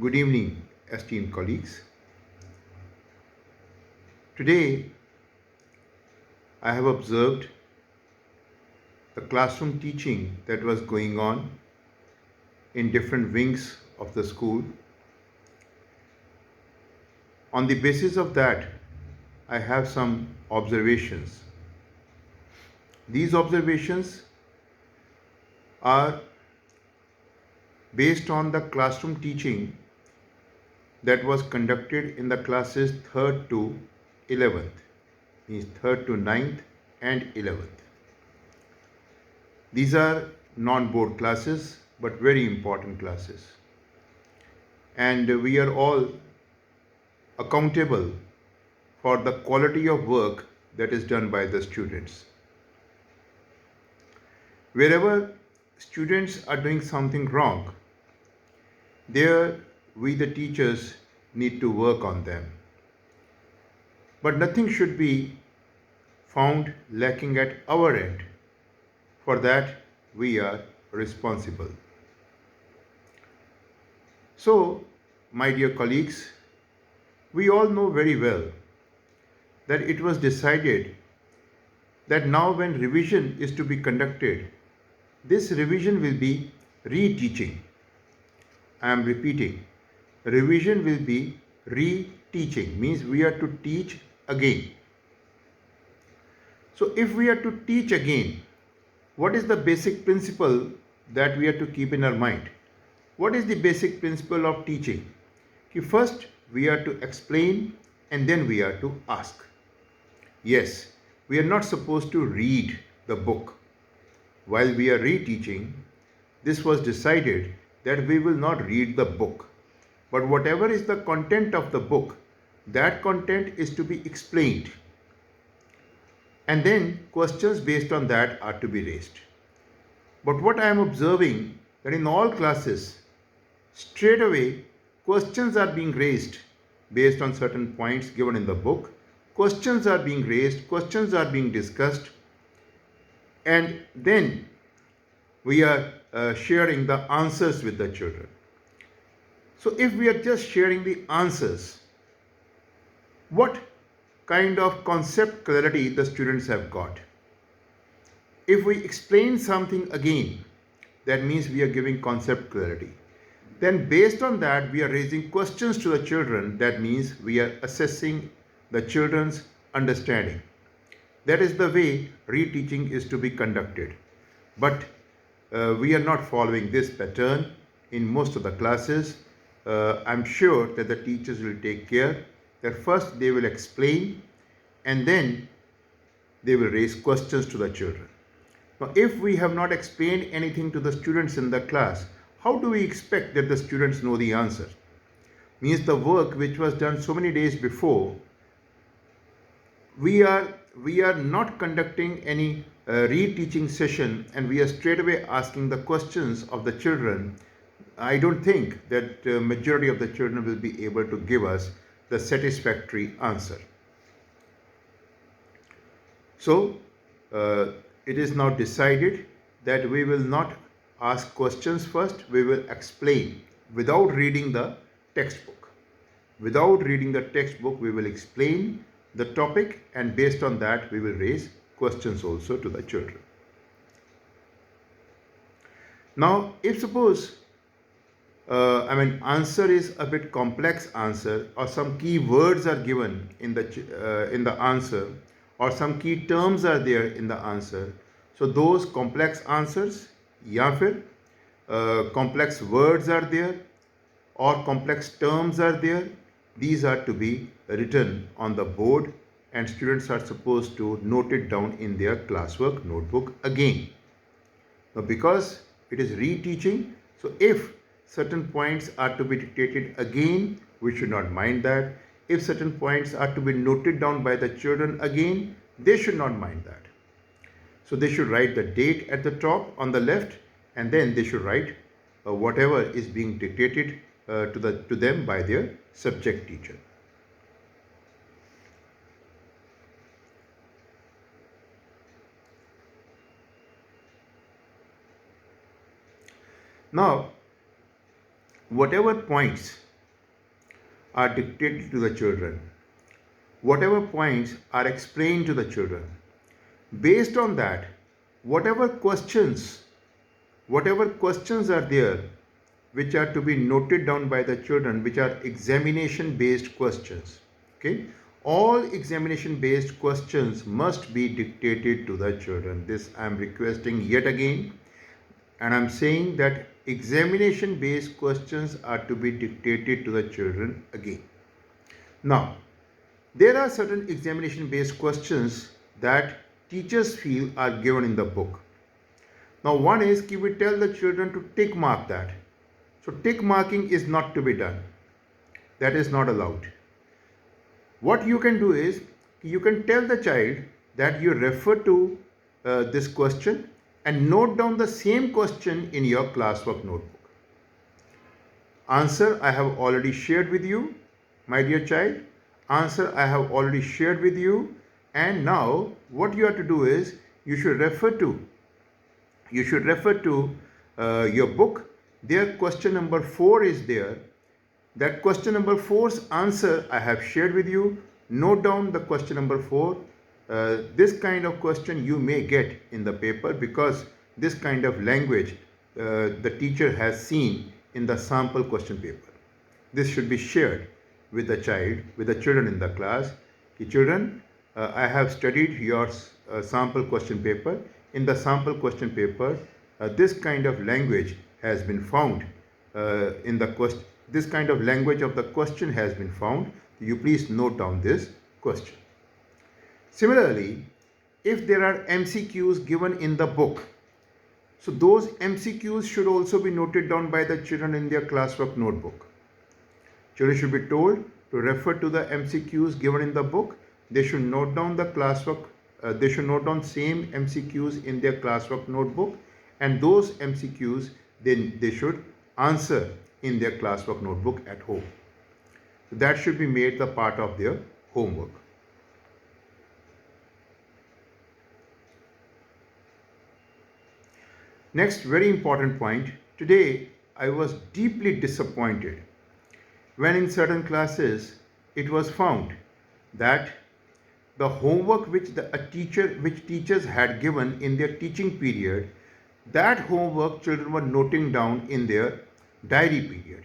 Good evening, esteemed colleagues. Today, I have observed the classroom teaching that was going on in different wings of the school. On the basis of that, I have some observations. These observations are based on the classroom teaching that was conducted in the classes 3rd to 11th, means 3rd to 9th and 11th. These are non-board classes but very important classes. And we are all accountable for the quality of work that is done by the students. Wherever students are doing something wrong, there we the teachers need to work on them. But nothing should be found lacking at our end. For that, we are responsible. So, my dear colleagues, we all know very well that it was decided that now when revision is to be conducted, this revision will be reteaching. I am repeating, revision will be reteaching, means we are to teach again. So if we are to teach again, what is the basic principle that we are to keep in our mind? What is the basic principle of teaching? First, we are to explain and then we are to ask. Yes, we are not supposed to read the book. While we are reteaching, this was decided that we will not read the book. But whatever is the content of the book, that content is to be explained. And then questions based on that are to be raised. But what I am observing that in all classes, straight away questions are being raised based on certain points given in the book. Questions are being raised, questions are being discussed, and then we are sharing the answers with the children. So if we are just sharing the answers, what kind of concept clarity the students have got? If we explain something again, that means we are giving concept clarity. Then based on that, we are raising questions to the children. That means we are assessing the children's understanding. That is the way reteaching is to be conducted. But we are not following this pattern in most of the classes. I'm sure that the teachers will take care that first they will explain and then they will raise questions to the children. Now, if we have not explained anything to the students in the class, how do we expect that the students know the answer? Means the work which was done so many days before, we are not conducting any reteaching session and we are straight away asking the questions of the children. I don't think that majority of the children will be able to give us the satisfactory answer. So it is now decided that we will not ask questions first, we will explain without reading the textbook. Without reading the textbook, we will explain the topic and based on that we will raise questions also to the children. Now, if suppose answer is a bit complex answer or some key words are given in the answer or some key terms are there in the answer. So those complex answers या फिर complex words are there or complex terms are there, these are to be written on the board and students are supposed to note it down in their classwork notebook again. Now because it is reteaching, so if certain points are to be dictated again, we should not mind that. If certain points are to be noted down by the children again, they should not mind that. So they should write the date at the top on the left and then they should write whatever is being dictated to them by their subject teacher. Now, whatever points are dictated to the children. Whatever points are explained to the children. Based on that, whatever questions are there which are to be noted down by the children, which are examination based questions, okay, all examination based questions must be dictated to the children. This I am requesting yet again, and I am saying that examination based questions are to be dictated to the children again. Now, there are certain examination based questions that teachers feel are given in the book. Now, one is we tell the children to tick mark that. So, tick marking is not to be done. That is not allowed. What you can do is you can tell the child that you refer to this question and note down the same question in your classwork notebook. Answer I have already shared with you, my dear child. Answer I have already shared with you. And now what you have to do is you should refer to your book. There question number 4 is there. That question number 4's answer I have shared with you. Note down the question number 4. This kind of question you may get in the paper because this kind of language the teacher has seen in the sample question paper. This should be shared with the children in the class. Children, I have studied your sample question paper. In the sample question paper, this kind of language has been found in the question. This kind of language of the question has been found. You please note down this question. Similarly, if there are MCQs given in the book, so those MCQs should also be noted down by the children in their classwork notebook. Children should be told to refer to the MCQs given in the book. They should note down the classwork. They should note down same MCQs in their classwork notebook, and those MCQs then they should answer in their classwork notebook at home. So that should be made the part of their homework. Next, very important point. Today, I was deeply disappointed when in certain classes it was found that the homework which teachers had given in their teaching period, that homework children were noting down in their diary period.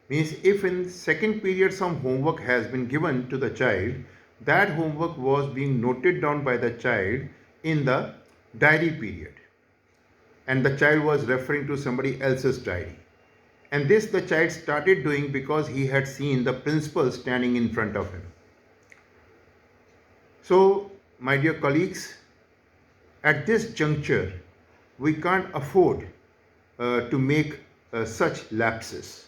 Means if in second period some homework has been given to the child, that homework was being noted down by the child in the diary period, and the child was referring to somebody else's diary. And this the child started doing because he had seen the principal standing in front of him. So, my dear colleagues, at this juncture, we can't afford to make such lapses.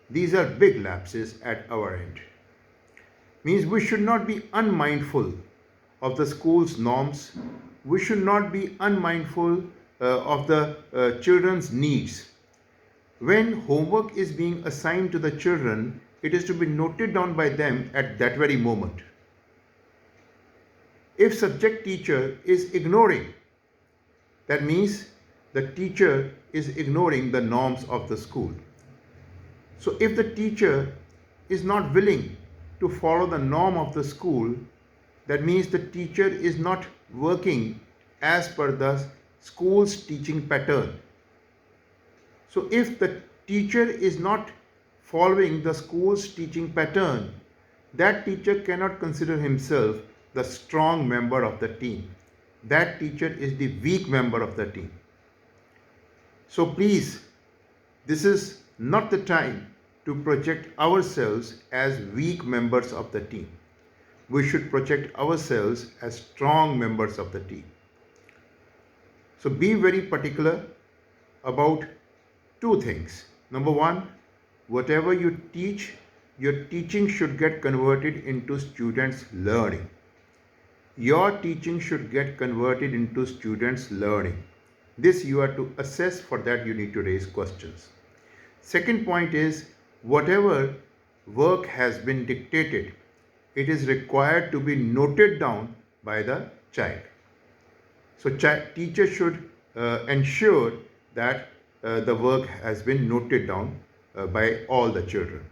These are big lapses at our end. Means we should not be unmindful of the school's norms. We should not be unmindful of the children's needs. When homework is being assigned to the children, it is to be noted down by them at that very moment. If subject teacher is ignoring, that means the teacher is ignoring the norms of the school. So if the teacher is not willing to follow the norm of the school, that means the teacher is not working as per the school's teaching pattern. So if the teacher is not following the school's teaching pattern, that teacher cannot consider himself the strong member of the team. That teacher is the weak member of the team. So please, this is not the time to project ourselves as weak members of the team. We should project ourselves as strong members of the team. So be very particular about two things. Number one, whatever you teach, your teaching should get converted into students' learning. Your teaching should get converted into students' learning. This you are to assess. For that you need to raise questions. Second point is, whatever work has been dictated, it is required to be noted down by the child. So teacher should ensure that the work has been noted down by all the children.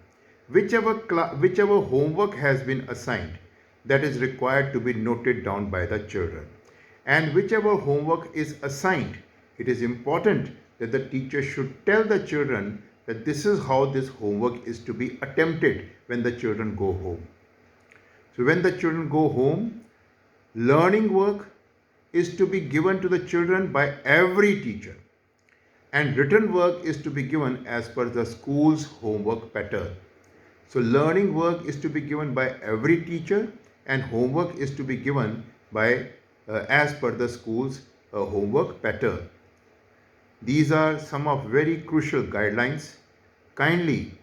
whichever homework has been assigned, that is required to be noted down by the children. And whichever homework is assigned, it is important that the teacher should tell the children that this is how this homework is to be attempted when the children go home. So when the children go home, learning work is to be given to the children by every teacher, and written work is to be given as per the school's homework pattern. So learning work is to be given by every teacher, and homework is to be given by as per the school's homework pattern. These are some of very crucial guidelines. Kindly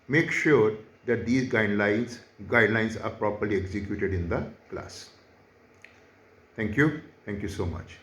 make sure that these guidelines are properly executed in the class. Thank you. Thank you so much.